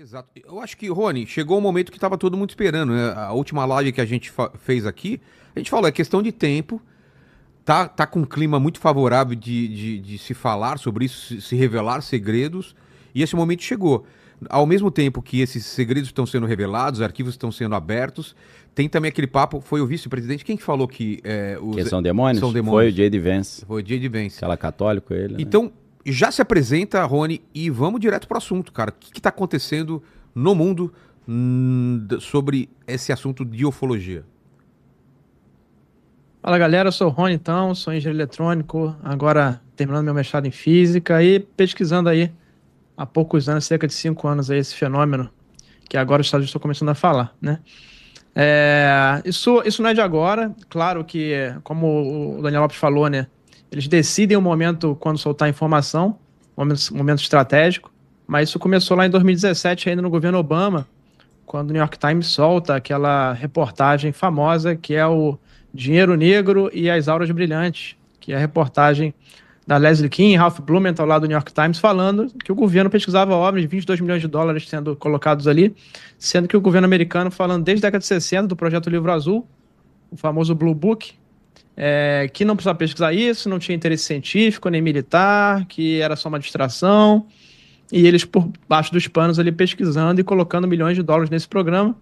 Exato. Eu acho que, Rony, chegou um momento que estava todo mundo esperando, né? A última live que a gente fez aqui, a gente falou, é questão de tempo, tá com um clima muito favorável de se falar sobre isso, se revelar segredos, e esse momento chegou. Ao mesmo tempo que esses segredos estão sendo revelados, arquivos estão sendo abertos, tem também aquele papo, foi o vice-presidente, quem que falou que Que são demônios? são demônios? Foi o J.D. Vance. Foi o J.D. Vance. Aquela católico ele, né? Então, já se apresenta, Rony, e vamos direto pro assunto, cara. O que está acontecendo no mundo sobre esse assunto de ufologia? Fala galera, eu sou o Rony, então, sou engenheiro eletrônico, agora terminando meu mestrado em física e pesquisando aí há poucos anos, cerca de 5 anos aí, esse fenômeno que agora os Estados Unidos estão começando a falar, né? Isso não é de agora, claro que, como o Daniel Lopes falou, né? Eles decidem o momento quando soltar informação, momento estratégico, mas isso começou lá em 2017, ainda no governo Obama, quando o New York Times solta aquela reportagem famosa que é o Dinheiro Negro e as Auras Brilhantes, que é a reportagem da Leslie Kean e Ralph Blumenthal lá do New York Times falando que o governo pesquisava OVNIs, 22 milhões de dólares sendo colocados ali, sendo que o governo americano falando desde a década de 60 do projeto Livro Azul, o famoso Blue Book, que não precisava pesquisar isso, não tinha interesse científico nem militar, que era só uma distração, e eles por baixo dos panos ali pesquisando e colocando milhões de dólares nesse programa.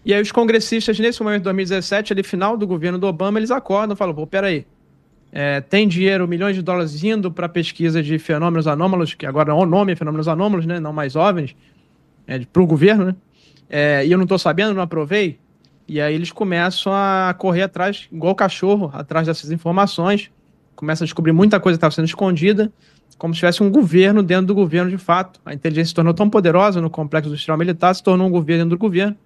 E aí os congressistas, nesse momento de 2017, ali final do governo do Obama, eles acordam e falam, pô, peraí, tem dinheiro, milhões de dólares indo para pesquisa de fenômenos anômalos, que agora o nome é fenômenos anômalos, né, não mais OVNIs, para o governo, né, e eu não estou sabendo, não aprovei. E aí eles começam a correr atrás, igual cachorro, atrás dessas informações, começam a descobrir muita coisa que estava sendo escondida, como se tivesse um governo dentro do governo de fato. A inteligência se tornou tão poderosa no complexo industrial militar, se tornou um governo dentro do governo,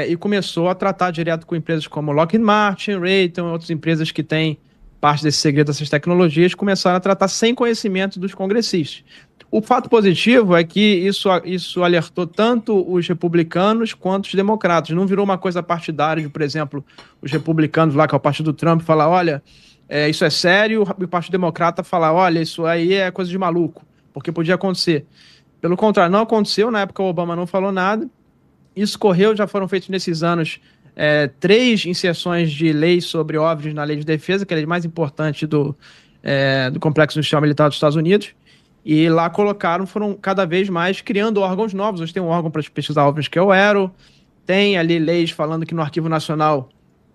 e começou a tratar direto com empresas como Lockheed Martin, Raytheon, outras empresas que têm parte desse segredo dessas tecnologias, começaram a tratar sem conhecimento dos congressistas. O fato positivo é que isso alertou tanto os republicanos quanto os democratas. Não virou uma coisa partidária de, por exemplo, os republicanos lá, que é o partido do Trump, falar, olha, isso é sério, e o partido democrata falar, olha, isso aí é coisa de maluco, porque podia acontecer. Pelo contrário, não aconteceu, na época o Obama não falou nada, isso correu, já foram feitos nesses anos 3 inserções de leis sobre OVNIs na lei de defesa, que é a lei mais importante do Complexo Industrial Militar dos Estados Unidos, e lá foram cada vez mais criando órgãos novos. Hoje tem um órgão para pesquisar OVNIs que é o AERO, tem ali leis falando que no Arquivo Nacional,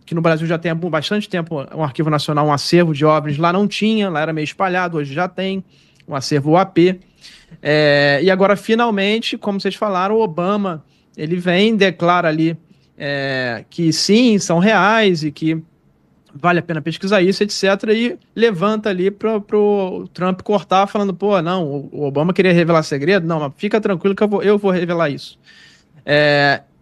que no Brasil já tem há bastante tempo um Arquivo Nacional, um acervo de OVNIs, lá não tinha, lá era meio espalhado, hoje já tem um acervo UAP. E agora, finalmente, como vocês falaram, o Obama, ele vem, declara ali que sim, são reais e que vale a pena pesquisar isso, etc. E levanta ali para o Trump cortar, falando, pô, não, o Obama queria revelar segredo? Não, mas fica tranquilo que eu vou revelar isso.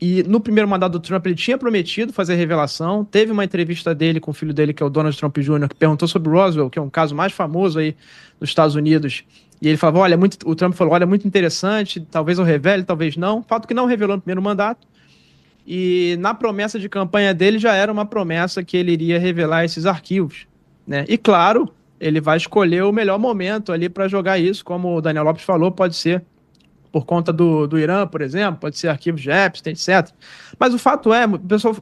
E no primeiro mandato do Trump, ele tinha prometido fazer a revelação. Teve uma entrevista dele com o filho dele, que é o Donald Trump Jr., que perguntou sobre Roswell, que é um caso mais famoso aí nos Estados Unidos. E ele falava, olha, o Trump falou, olha, muito interessante, talvez eu revele, talvez não. Fato que não revelou no primeiro mandato. E na promessa de campanha dele já era uma promessa que ele iria revelar esses arquivos, né? E claro, ele vai escolher o melhor momento ali para jogar isso, como o Daniel Lopes falou, pode ser por conta do Irã, por exemplo, pode ser arquivos de Epstein, etc. Mas o fato é,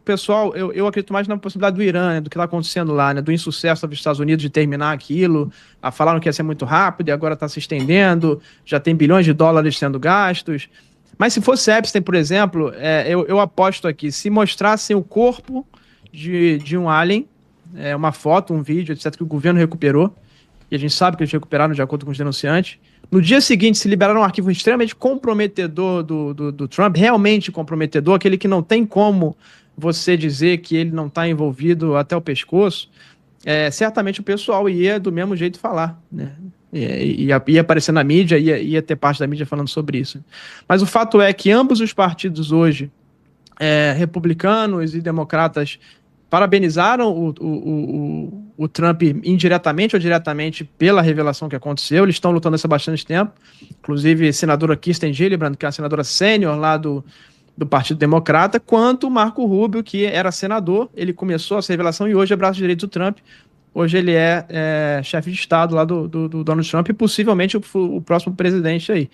pessoal, eu acredito mais na possibilidade do Irã, né, do que está acontecendo lá, né, do insucesso dos Estados Unidos de terminar aquilo, falaram que ia ser muito rápido e agora está se estendendo, já tem bilhões de dólares sendo gastos. Mas se fosse Epstein, por exemplo, eu aposto aqui, se mostrassem o corpo de um alien, uma foto, um vídeo, etc., que o governo recuperou, e a gente sabe que eles recuperaram de acordo com os denunciantes, no dia seguinte se liberaram um arquivo extremamente comprometedor do Trump, realmente comprometedor, aquele que não tem como você dizer que ele não está envolvido até o pescoço, certamente o pessoal ia do mesmo jeito falar, né? Ia aparecer na mídia, ia ter parte da mídia falando sobre isso. Mas o fato é que ambos os partidos hoje, republicanos e democratas, parabenizaram o Trump indiretamente ou diretamente pela revelação que aconteceu. Eles estão lutando isso há bastante tempo. Inclusive, a senadora Kirsten Gillibrand, que é a senadora sênior lá do Partido Democrata, quanto o Marco Rubio, que era senador. Ele começou essa revelação e hoje é braço direito do Trump. Hoje ele é chefe de Estado lá do Donald Trump e possivelmente o próximo presidente aí.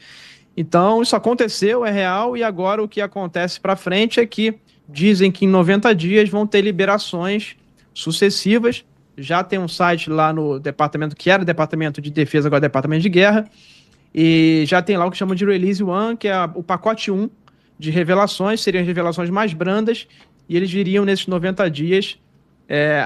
Então, isso aconteceu, é real, e agora o que acontece para frente é que dizem que em 90 dias vão ter liberações sucessivas. Já tem um site lá no departamento, que era Departamento de Defesa, agora é Departamento de Guerra, e já tem lá o que chamam de Release 1, que é o pacote 1 de revelações, seriam revelações mais brandas, e eles viriam nesses 90 dias,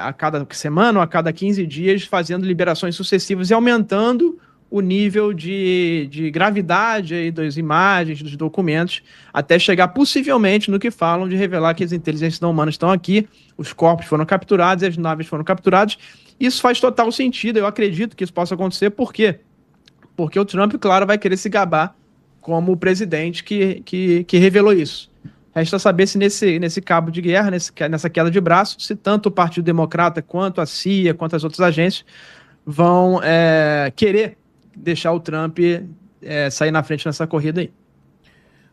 a cada semana ou a cada 15 dias, fazendo liberações sucessivas e aumentando o nível de gravidade aí das imagens, dos documentos, até chegar possivelmente no que falam de revelar que as inteligências não humanas estão aqui, os corpos foram capturados, as naves foram capturadas. Isso faz total sentido, eu acredito que isso possa acontecer, por quê? Porque o Trump, claro, vai querer se gabar como o presidente que revelou isso. Resta saber se nesse cabo de guerra, nessa queda de braço, se tanto o Partido Democrata quanto a CIA, quanto as outras agências vão querer deixar o Trump sair na frente nessa corrida aí.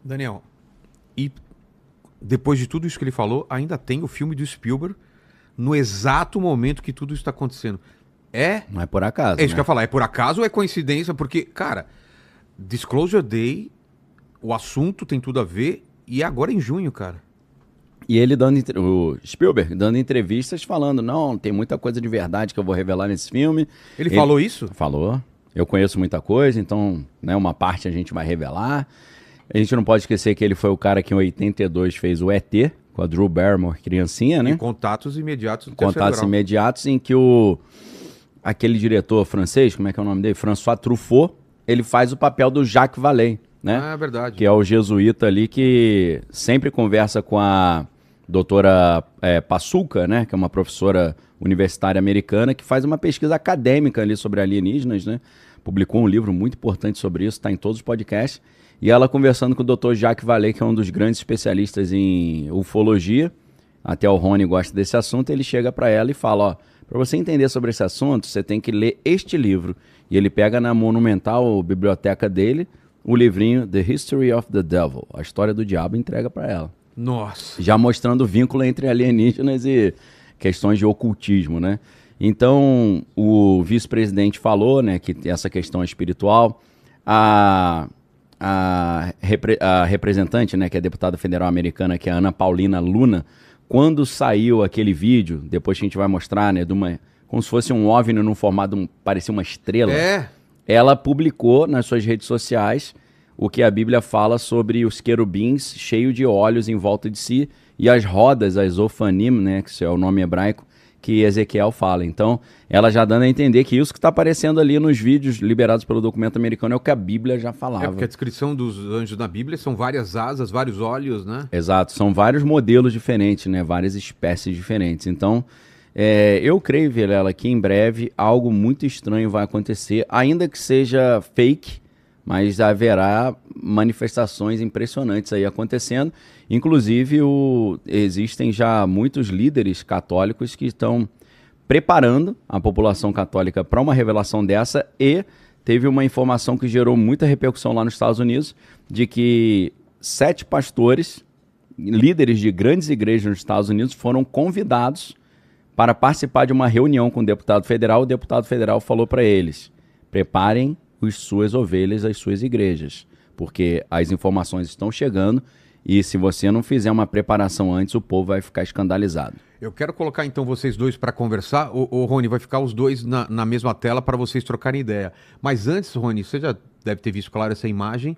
Daniel, e depois de tudo isso que ele falou, ainda tem o filme do Spielberg no exato momento que tudo isso está acontecendo. Não é por acaso. É isso que eu ia falar. É por acaso ou é coincidência? Porque, cara, Disclosure Day, o assunto tem tudo a ver, e é agora em junho, cara. E ele o Spielberg dando entrevistas falando, não, tem muita coisa de verdade que eu vou revelar nesse filme. Ele falou isso? Falou. Eu conheço muita coisa, então, né, uma parte a gente vai revelar. A gente não pode esquecer que ele foi o cara que em 82 fez o ET, com a Drew Barrymore, criancinha, né? E contatos imediatos do Contatos imediatos em que aquele diretor francês, como é que é o nome dele? François Truffaut, ele faz o papel do Jacques Vallée, né? Ah, é verdade. Que é o jesuíta ali que sempre conversa com a doutora Pasulka, né? Que é uma professora universitária americana que faz uma pesquisa acadêmica ali sobre alienígenas, né? Publicou um livro muito importante sobre isso, está em todos os podcasts. E ela conversando com o Dr. Jacques Vallée, que é um dos grandes especialistas em ufologia, até o Rony gosta desse assunto, ele chega para ela e fala, ó, para você entender sobre esse assunto, você tem que ler este livro. E ele pega na monumental biblioteca dele o livrinho The History of the Devil, a história do diabo, e entrega para ela. Nossa. Já mostrando o vínculo entre alienígenas e questões de ocultismo, né? Então, o vice-presidente falou, né, que essa questão é espiritual. A representante, né, que é a deputada federal americana, que é a Ana Paulina Luna, quando saiu aquele vídeo, depois que a gente vai mostrar, né, como se fosse um OVNI no formato, parecia uma estrela. Ela publicou nas suas redes sociais o que a Bíblia fala sobre os querubins cheios de olhos em volta de si e as rodas, as ofanim, né, que é o nome hebraico, que Ezequiel fala. Então, ela já dando a entender que isso que está aparecendo ali nos vídeos liberados pelo documento americano é o que a Bíblia já falava. Porque a descrição dos anjos na Bíblia são várias asas, vários olhos, né? Exato, são vários modelos diferentes, né? Várias espécies diferentes. Então, eu creio, Vilela, que em breve algo muito estranho vai acontecer, ainda que seja fake, mas haverá manifestações impressionantes aí acontecendo. Inclusive, existem já muitos líderes católicos que estão preparando a população católica para uma revelação dessa, e teve uma informação que gerou muita repercussão lá nos Estados Unidos, de que 7 pastores, líderes de grandes igrejas nos Estados Unidos, foram convidados para participar de uma reunião com o deputado federal. O deputado federal falou para eles, preparem as suas ovelhas, as suas igrejas, porque as informações estão chegando e se você não fizer uma preparação antes, o povo vai ficar escandalizado. Eu quero colocar então vocês dois para conversar. O Rony, vai ficar os dois na mesma tela para vocês trocarem ideia. Mas antes, Rony, você já deve ter visto, claro, essa imagem.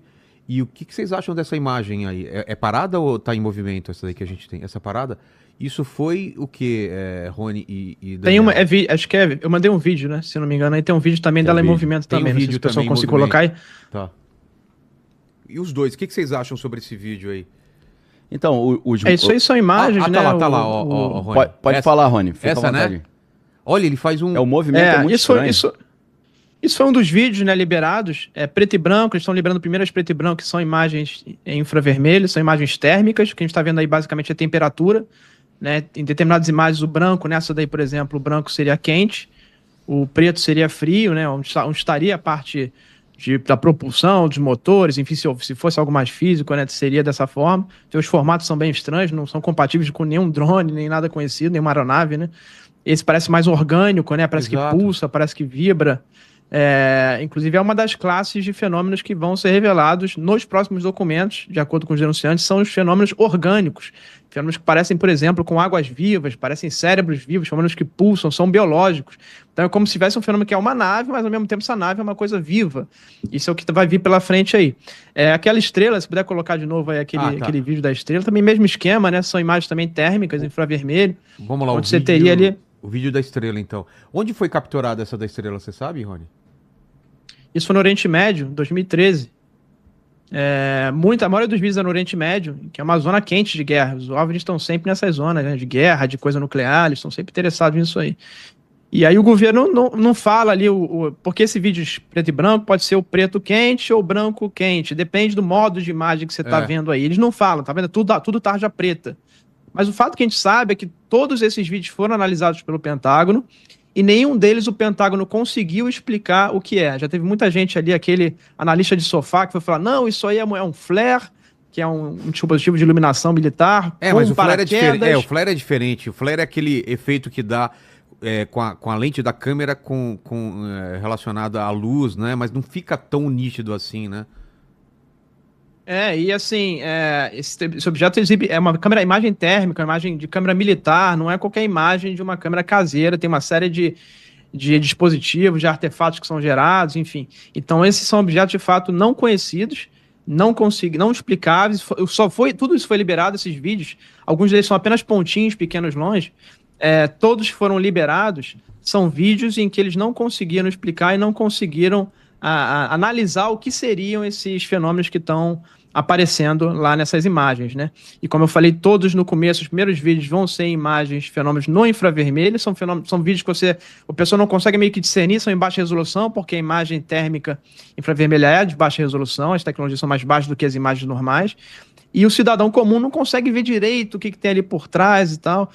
E o que vocês acham dessa imagem aí? É parada ou está em movimento essa daí que a gente tem? Essa parada? Isso foi o que, Rony e Daniel? Tem acho que eu mandei um vídeo, né? Se eu não me engano, aí tem um vídeo também dela em movimento também. Não sei se o pessoal conseguir colocar aí. Tá. E os dois, o que vocês acham sobre esse vídeo aí? Então, isso aí são imagens, né? Tá lá, Rony. Pode falar, Rony. Fica essa, né? Olha, ele faz um... O movimento é muito estranho. Isso foi um dos vídeos, né, liberados, preto e branco. Eles estão liberando primeiro as preto e branco, que são imagens em infravermelho, são imagens térmicas. O que a gente está vendo aí basicamente é a temperatura, né? Em determinadas imagens, o branco, nessa daí, por exemplo, o branco seria quente, o preto seria frio, né? Onde estaria a parte da propulsão, dos motores, enfim, se fosse algo mais físico, né, seria dessa forma. Então, os formatos são bem estranhos, não são compatíveis com nenhum drone, nem nada conhecido, nenhuma aeronave, né? Esse parece mais orgânico, né? Parece que pulsa, parece que vibra. Inclusive, é uma das classes de fenômenos que vão ser revelados nos próximos documentos, de acordo com os denunciantes, são os fenômenos orgânicos. Fenômenos que parecem, por exemplo, com águas vivas, parecem cérebros vivos, fenômenos que pulsam, são biológicos. Então é como se tivesse um fenômeno que é uma nave, mas ao mesmo tempo essa nave é uma coisa viva. Isso é o que vai vir pela frente aí. Aquela estrela, se puder colocar de novo aí aquele vídeo da estrela, também mesmo esquema, né? São imagens também térmicas, infravermelho. Vamos lá, onde você teria ali... O vídeo da estrela, então. Onde foi capturada essa da estrela, você sabe, Rony? Isso foi no Oriente Médio, 2013. A maioria dos vídeos é no Oriente Médio, que é uma zona quente de guerra. Os OVNIs estão sempre nessas zonas, né, de guerra, de coisa nuclear, eles estão sempre interessados nisso aí. E aí o governo não fala ali, porque esse vídeo preto e branco pode ser o preto quente ou o branco quente, depende do modo de imagem que você está vendo aí. Eles não falam, tá vendo? Tudo tarja preta. Mas o fato que a gente sabe é que todos esses vídeos foram analisados pelo Pentágono e nenhum deles o Pentágono conseguiu explicar o que é. Já teve muita gente ali, aquele analista de sofá que foi falar, não, isso aí é um flare, que é um dispositivo de iluminação militar. Mas o flare é diferente. O flare é diferente. O flare é aquele efeito que dá com a lente da câmera relacionada à luz, né? Mas não fica tão nítido assim, né? E assim, esse objeto exibe, é uma imagem térmica, uma imagem de câmera militar, não é qualquer imagem de uma câmera caseira, tem uma série de dispositivos, de artefatos que são gerados, enfim. Então esses são objetos de fato não conhecidos, não explicáveis, tudo isso foi liberado, esses vídeos, alguns deles são apenas pontinhos pequenos longe, todos foram liberados, são vídeos em que eles não conseguiram explicar e não conseguiram analisar o que seriam esses fenômenos que estão aparecendo lá nessas imagens, né? E como eu falei, todos no começo, os primeiros vídeos vão ser imagens, fenômenos no infravermelho, são vídeos que a pessoa não consegue meio que discernir, são em baixa resolução, porque a imagem térmica infravermelha é de baixa resolução, as tecnologias são mais baixas do que as imagens normais, e o cidadão comum não consegue ver direito o que tem ali por trás e tal.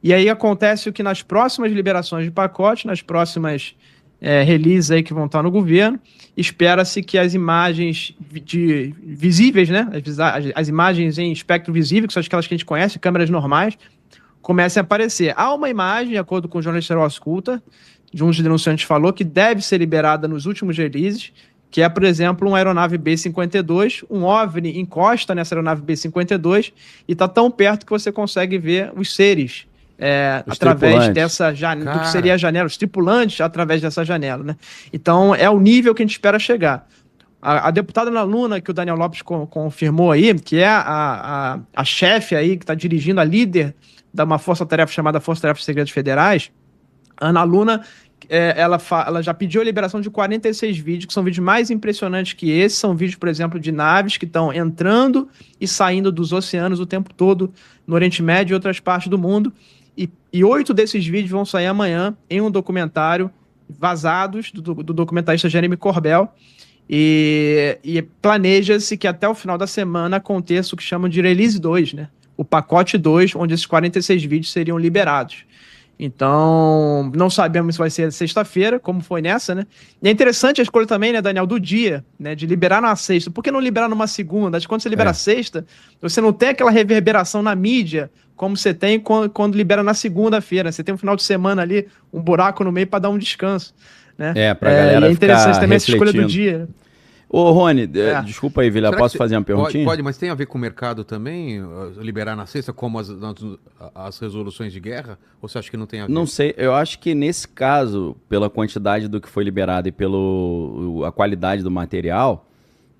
E aí acontece o que nas próximas liberações de pacote, nas próximas releases aí que vão estar no governo, espera-se que as imagens visíveis, né, as imagens em espectro visível, que são aquelas que a gente conhece, câmeras normais, comecem a aparecer. Há uma imagem, de acordo com o jornalista Ross Coulter, de um dos denunciantes falou, que deve ser liberada nos últimos releases, que é, por exemplo, uma aeronave B-52, um OVNI encosta nessa aeronave B-52 e está tão perto que você consegue ver os seres através dessa janela, do que seria a janela, os tripulantes através dessa janela, né? Então é o nível que a gente espera chegar. A deputada Ana Luna, que o Daniel Lopes confirmou aí, que é a chefe aí, que está dirigindo, a líder de uma força-tarefa chamada Força-Tarefa de Segredos Federais, Ana Luna, ela já pediu a liberação de 46 vídeos, que são vídeos mais impressionantes que esses, são vídeos, por exemplo, de naves que estão entrando e saindo dos oceanos o tempo todo, no Oriente Médio e outras partes do mundo. E 8 desses vídeos vão sair amanhã em um documentário vazados do documentarista Jeremy Corbell. E planeja-se que até o final da semana aconteça o que chamam de Release 2, né? O pacote 2, onde esses 46 vídeos seriam liberados. Então, não sabemos se vai ser sexta-feira, como foi nessa, né? E é interessante a escolha também, né, Daniel, do dia, né, de liberar na sexta. Por que não liberar numa segunda? Quando você libera sexta, você não tem aquela reverberação na mídia como você tem quando libera na segunda-feira. Você tem um final de semana ali, um buraco no meio para dar um descanso, né? Pra galera é interessante ficar também essa escolha do refletindo. dia. Ô, Rony, desculpa aí, Vila, Será posso que fazer uma perguntinha? Pode, mas tem a ver com o mercado também, liberar na sexta, como as resoluções de guerra? Ou você acha que não tem a ver? Não sei, eu acho que nesse caso, pela quantidade do que foi liberado e pela qualidade do material,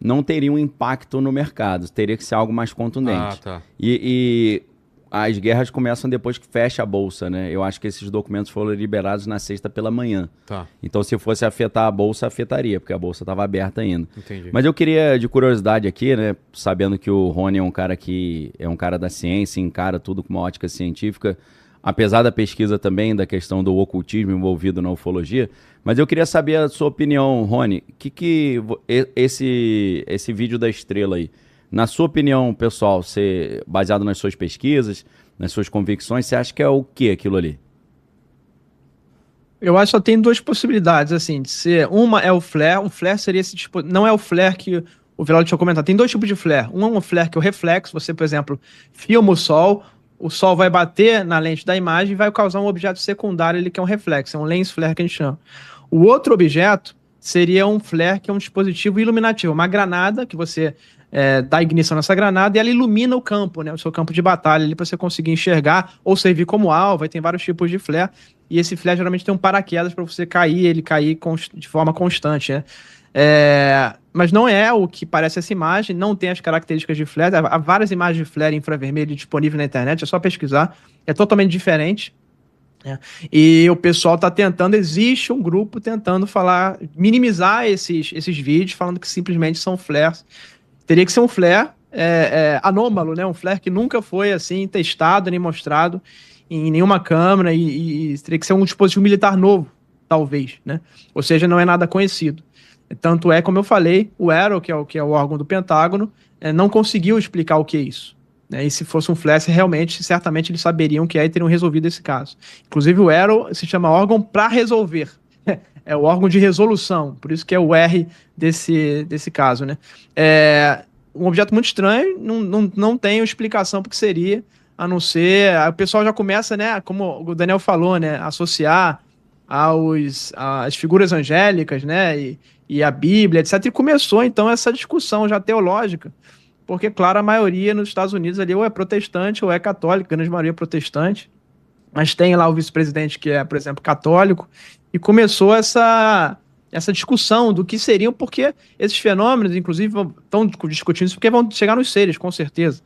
não teria um impacto no mercado, teria que ser algo mais contundente. Tá. E as guerras começam depois que fecha a bolsa, né? Eu acho que esses documentos foram liberados na sexta pela manhã. Tá. Então, se fosse afetar a bolsa, afetaria, porque a bolsa estava aberta ainda. Entendi. Mas eu queria, de curiosidade aqui, né? Sabendo que o Rony é um cara da ciência, encara tudo com uma ótica científica, apesar da pesquisa também da questão do ocultismo envolvido na ufologia. Mas eu queria saber a sua opinião, Rony. Esse vídeo da estrela aí, na sua opinião, pessoal, baseado nas suas pesquisas, nas suas convicções, você acha que é o que aquilo ali? Eu acho que só tem duas possibilidades, assim, de ser. Uma é o flare. Um flare seria esse tipo. Não é o flare que o Vilela tinha comentado. Tem dois tipos de flare. Um é um flare que é o reflexo. Você, por exemplo, filma o sol vai bater na lente da imagem e vai causar um objeto secundário ali, que é um reflexo. É um lens flare que a gente chama. O outro objeto seria um flare, que é um dispositivo iluminativo, uma granada que você dá ignição nessa granada e ela ilumina o campo, né, o seu campo de batalha ali, para você conseguir enxergar ou servir como alvo. Aí tem vários tipos de flare, e esse flare geralmente tem um paraquedas para você cair, ele cair de forma constante, né? Mas não é o que parece essa imagem, não tem as características de flare. Há várias imagens de flare infravermelho disponíveis na internet, é só pesquisar, é totalmente diferente. E o pessoal está tentando, existe um grupo tentando minimizar esses vídeos, falando que simplesmente são flares. Teria que ser um flare anômalo, né? Um flare que nunca foi assim testado nem mostrado em nenhuma câmera, e teria que ser um dispositivo militar novo, talvez, né? Ou seja, não é nada conhecido. Tanto é, como eu falei, o Arrow, que é o órgão do Pentágono, não conseguiu explicar o que é isso. E se fosse um flash, realmente, certamente eles saberiam o que é e teriam resolvido esse caso. Inclusive, o Arrow se chama órgão para resolver. É o órgão de resolução, por isso que é o R desse caso, né? Um objeto muito estranho, não tem explicação porque seria, a não ser... O pessoal já começa, né, como o Daniel falou, né, associar às figuras angélicas, né, e a Bíblia, etc. E começou, então, essa discussão já teológica, porque, claro, a maioria nos Estados Unidos ali ou é protestante ou é católica, a grande maioria é protestante, mas tem lá o vice-presidente que é, por exemplo, católico, e começou essa discussão do que seriam, porque esses fenômenos, inclusive, estão discutindo isso porque vão chegar nos seres, com certeza.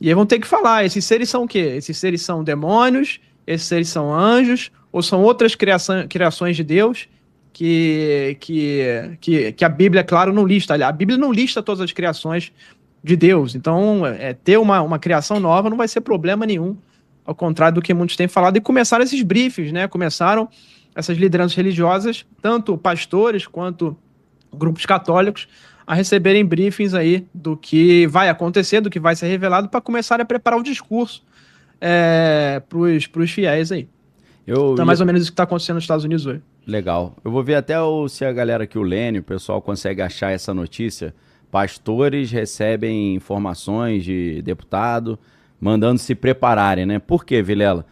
E aí vão ter que falar, esses seres são o quê? Esses seres são demônios, esses seres são anjos, ou são outras criações de Deus que a Bíblia, claro, não lista. A Bíblia não lista todas as criações de Deus. Então, ter uma criação nova não vai ser problema nenhum, ao contrário do que muitos têm falado. E começaram esses briefings, né? Começaram essas lideranças religiosas, tanto pastores quanto grupos católicos, a receberem briefings aí do que vai acontecer, do que vai ser revelado, para começar a preparar o discurso para os fiéis aí. Então, mais ou menos isso que está acontecendo nos Estados Unidos hoje. Legal. Eu vou ver até se a galera aqui, o Lênio, o pessoal consegue achar essa notícia. Pastores recebem informações de deputado, mandando se prepararem, né? Por quê, Vilela?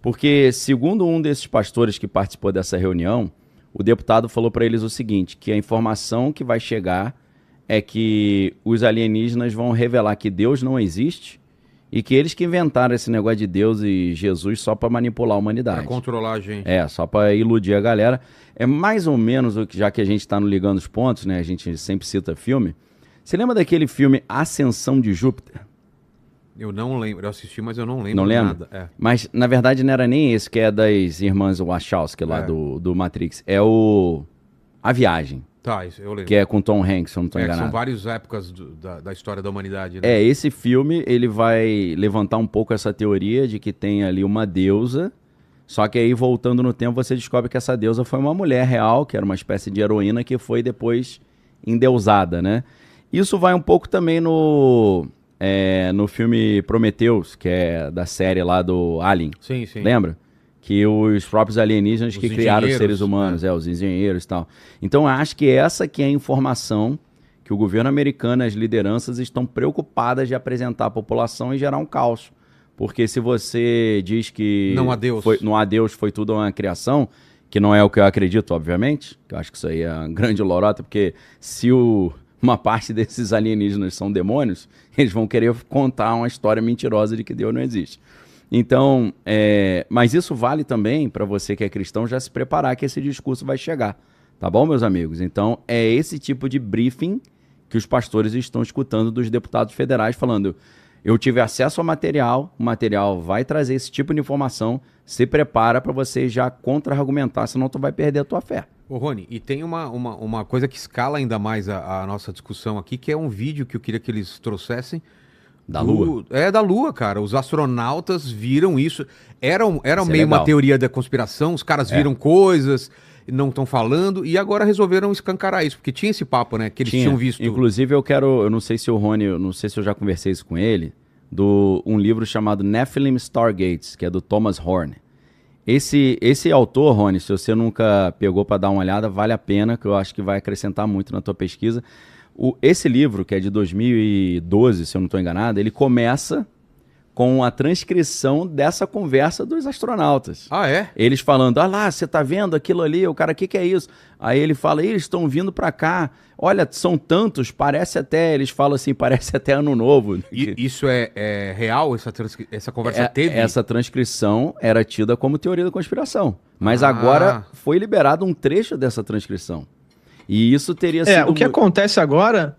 Porque, segundo um desses pastores que participou dessa reunião, o deputado falou para eles o seguinte, que a informação que vai chegar é que os alienígenas vão revelar que Deus não existe e que eles que inventaram esse negócio de Deus e Jesus só para manipular a humanidade. Para controlar a gente. Só para iludir a galera. É mais ou menos, já que a gente está no Ligando os Pontos, né? A gente sempre cita filme. Você lembra daquele filme Ascensão de Júpiter? Eu não lembro, eu assisti, mas eu não lembro não nada. Mas, na verdade, não era nem esse, que é das irmãs Wachowski lá do Matrix. É A Viagem. Tá, isso eu lembro. Que é com Tom Hanks, se eu não estou enganado. São várias épocas da história da humanidade, né? Esse filme, ele vai levantar um pouco essa teoria de que tem ali uma deusa, só que aí, voltando no tempo, você descobre que essa deusa foi uma mulher real, que era uma espécie de heroína, que foi depois endeusada, né? Isso vai um pouco também no filme Prometheus, que é da série lá do Alien. Sim, sim. Lembra? Que os próprios alienígenas que criaram os seres humanos, os engenheiros e tal. Então, eu acho que essa que é a informação que o governo americano, as lideranças, estão preocupadas de apresentar à população e gerar um caos. Porque se você diz que não há Deus, foi tudo uma criação, que não é o que eu acredito, obviamente, que eu acho que isso aí é uma grande lorota, porque se uma parte desses alienígenas são demônios, eles vão querer contar uma história mentirosa de que Deus não existe. Então, mas isso vale também para você que é cristão já se preparar que esse discurso vai chegar. Tá bom, meus amigos? Então, é esse tipo de briefing que os pastores estão escutando dos deputados federais falando: eu tive acesso ao material, o material vai trazer esse tipo de informação, se prepara para você já contra-argumentar, senão tu vai perder a tua fé. Ô, Rony, e tem uma coisa que escala ainda mais a nossa discussão aqui, que é um vídeo que eu queria que eles trouxessem. Da Lua? Da Lua, cara. Os astronautas viram isso. Era meio legal. uma teoria da conspiração, os caras viram coisas, não estão falando, e agora resolveram escancarar isso, porque tinha esse papo, né, que eles tinham visto. Inclusive, eu não sei se o Rony, eu não sei se eu já conversei isso com ele, um livro chamado Nephilim Stargates, que é do Thomas Horn. Esse autor, Rony, se você nunca pegou para dar uma olhada, vale a pena, que eu acho que vai acrescentar muito na tua pesquisa. Esse livro, que é de 2012, se eu não estou enganado, ele começa com a transcrição dessa conversa dos astronautas. Ah, é? Eles falando, lá, você tá vendo aquilo ali? O cara, o que é isso? Aí ele fala, eles estão vindo para cá. Olha, são tantos, eles falam assim, parece até ano novo. E isso é real? Essa conversa teve? Essa transcrição era tida como teoria da conspiração. Mas agora foi liberado um trecho dessa transcrição. E isso teria sido... O que acontece agora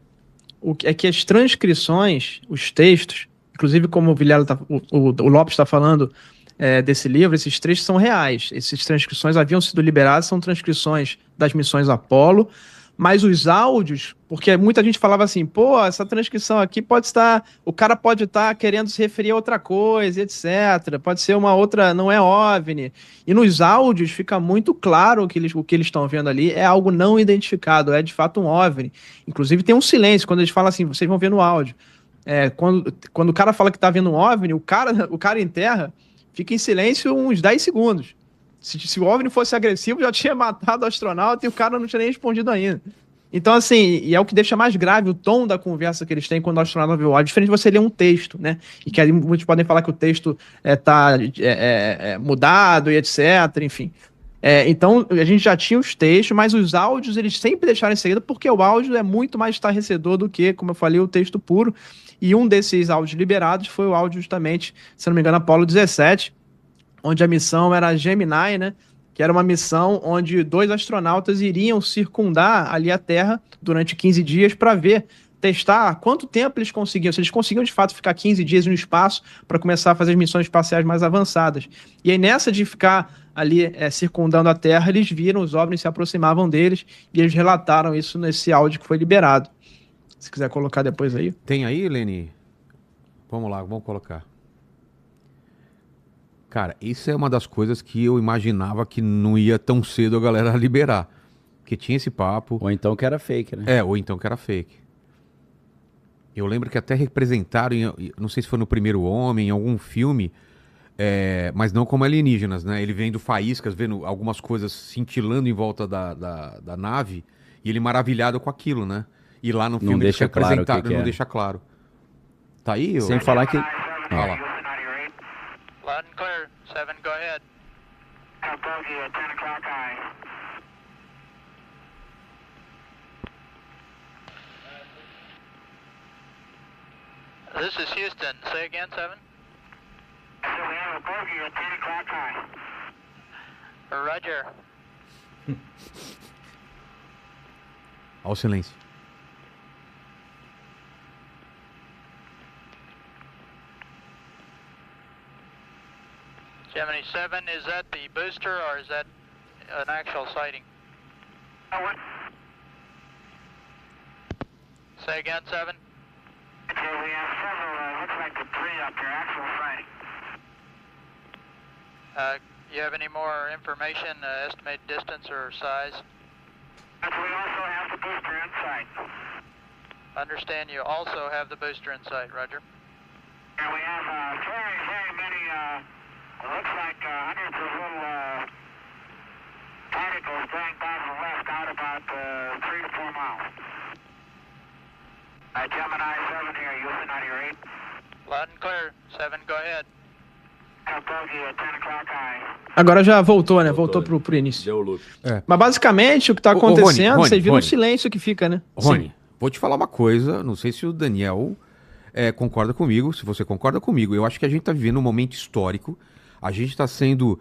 é que as transcrições, os textos, inclusive como o Lopes está falando desse livro, esses trechos são reais. Essas transcrições haviam sido liberadas, são transcrições das missões Apollo, mas os áudios, porque muita gente falava assim, pô, essa transcrição aqui o cara pode estar querendo se referir a outra coisa, etc. Pode ser uma outra, não é OVNI. E nos áudios fica muito claro o que eles estão vendo ali é algo não identificado, é de fato um OVNI. Inclusive tem um silêncio, quando eles falam assim, vocês vão ver no áudio. Quando o cara fala que está vendo um OVNI, o cara em terra fica em silêncio uns 10 segundos. Se o OVNI fosse agressivo, já tinha matado o astronauta e o cara não tinha nem respondido ainda. Então, assim, e é o que deixa mais grave o tom da conversa que eles têm quando o astronauta vê o áudio, diferente de você ler um texto, né? E que aí muitos podem falar que o texto tá mudado e etc, enfim. Então, a gente já tinha os textos, mas os áudios eles sempre deixaram em segredo, porque o áudio é muito mais estarrecedor do que, como eu falei, o texto puro. E um desses áudios liberados foi o áudio justamente, se não me engano, Apollo 17, onde a missão era Gemini, né? Que era uma missão onde 2 astronautas iriam circundar ali a Terra durante 15 dias para testar quanto tempo eles conseguiam, se eles conseguiam de fato ficar 15 dias no espaço para começar a fazer as missões espaciais mais avançadas. E aí nessa de ficar ali circundando a Terra, eles viram os OVNIs se aproximavam deles e eles relataram isso nesse áudio que foi liberado. Se quiser colocar depois aí. Tem aí, Leni? Vamos lá, vamos colocar. Cara, isso é uma das coisas que eu imaginava que não ia tão cedo a galera liberar. Porque tinha esse papo. Ou então que era fake, né? Ou então que era fake. Eu lembro que até representaram, não sei se foi no Primeiro Homem, em algum filme, mas não como alienígenas, né? Ele vendo faíscas, vendo algumas coisas cintilando em volta da nave, e ele maravilhado com aquilo, né? E lá no filme não deixa claro não deixa claro. Tá aí? Sem falar que... Olha lá. Loud and clear. 7, go ahead. Bogey at 10 o'clock high. This is Houston. Say again, 7. So we have a bogey at 10 o'clock high. Roger. Olha o silêncio. Gemini 7, is that the booster or is that an actual sighting? What? Say again, 7. Okay, we have several, looks like the 3 up there, actual sighting. You have any more information, estimated distance or size? But we also have the booster in sight. Understand you also have the booster in sight, Roger. And we have very, very many, it looks like hundreds of little particles going by to the left out about 3 to 4 miles. Gemini 7 here, Houston 98. Loud and clear. 7, go ahead. Bogey at 10 o'clock high. Agora já voltou, né? Voltou pro início. Deu loop. Mas basicamente o que tá acontecendo, Rony, vocês viram o Rony. silêncio que fica, né? Rony, vou te falar uma coisa, não sei se o Daniel concorda comigo, se você concorda comigo. Eu acho que a gente tá vivendo um momento histórico, a gente tá sendo,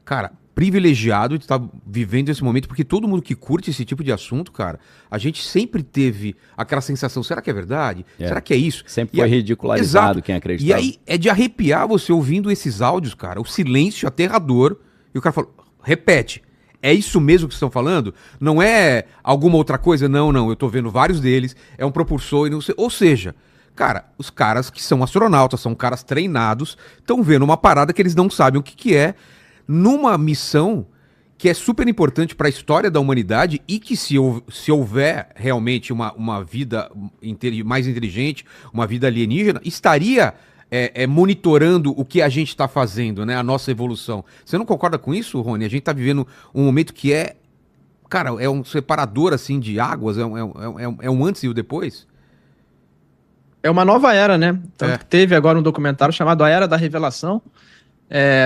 cara, privilegiado de estar vivendo esse momento, porque todo mundo que curte esse tipo de assunto, cara, a gente sempre teve aquela sensação, será que é verdade? Será que é isso? Sempre foi ridicularizado. Exato. Quem acreditava. E aí é de arrepiar você ouvindo esses áudios, cara, o silêncio aterrador, e o cara fala, repete, é isso mesmo que estão falando? Não é alguma outra coisa? Não, eu tô vendo vários deles, é um propulsor, e não sei, ou seja, cara, os caras que são astronautas, são caras treinados, estão vendo uma parada que eles não sabem o que é, numa missão que é super importante para a história da humanidade e que se houver realmente uma vida mais inteligente, uma vida alienígena, estaria monitorando o que a gente está fazendo, né? A nossa evolução. Você não concorda com isso, Rony? A gente está vivendo um momento que cara, é um separador assim de águas, é um antes e o depois? É uma nova era, né? Tanto É. que teve agora um documentário chamado A Era da Revelação.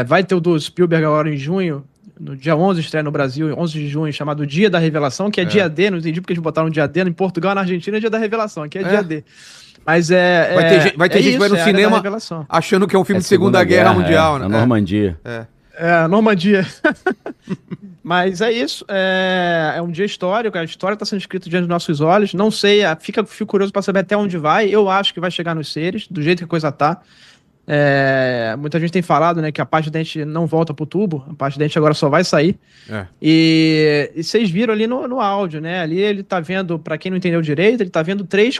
Vai ter o do Spielberg agora em junho, no dia 11, estreia no Brasil, 11 de junho, chamado Dia da Revelação, que é dia D, não entendi porque eles botaram dia D, em Portugal, na Argentina é Dia da Revelação, aqui é dia D. Mas Vai ter gente que vai no é a Era da cinema Revelação. achando que é um filme de Segunda Guerra Mundial, né? A Normandia. A Normandia. Mas é isso. É um dia histórico. A história está sendo escrita diante dos nossos olhos. Não sei, fico curioso para saber até onde vai. Eu acho que vai chegar nos seres, do jeito que a coisa tá. Muita gente tem falado, né, que a parte de dente não volta pro tubo. A parte de dente agora só vai sair. E vocês viram ali no áudio, né? Ali ele tá vendo, para quem não entendeu direito, ele tá vendo três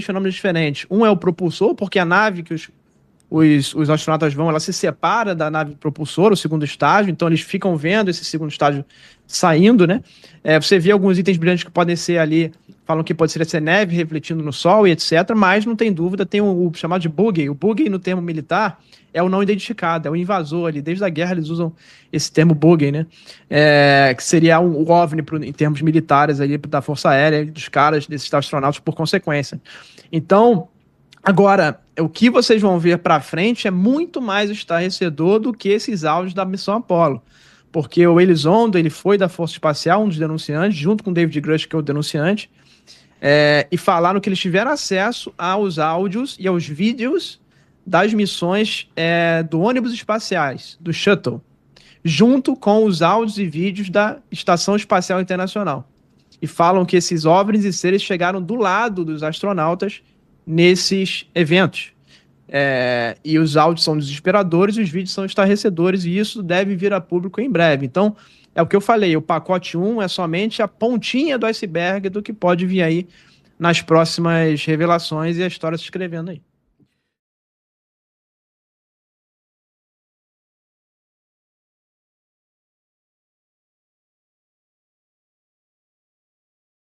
fenômenos diferentes. Um é o propulsor, porque a nave que os astronautas vão, ela se separa da nave propulsora, o segundo estágio, então eles ficam vendo esse segundo estágio saindo, né? Você vê alguns itens brilhantes que podem ser ali, falam que pode ser neve refletindo no sol e etc, mas não tem dúvida, tem o chamado de buggy. O buggy no termo militar é o não identificado, é o invasor ali. Desde a guerra eles usam esse termo buggy, né? Que seria o OVNI em termos militares ali da Força Aérea, dos caras, desses astronautas por consequência. Então, agora, o que vocês vão ver para frente é muito mais estarrecedor do que esses áudios da missão Apollo. Porque o Elizondo, ele foi da Força Espacial, um dos denunciantes, junto com o David Grush, que é o denunciante, e falaram que eles tiveram acesso aos áudios e aos vídeos das missões do ônibus espaciais, do Shuttle, junto com os áudios e vídeos da Estação Espacial Internacional. E falam que esses OVNIs e seres chegaram do lado dos astronautas nesses eventos. E os áudios são desesperadores e os vídeos são estarrecedores, e isso deve vir a público em breve. Então, é o que eu falei, o pacote 1 é somente a pontinha do iceberg do que pode vir aí nas próximas revelações e a história se escrevendo aí.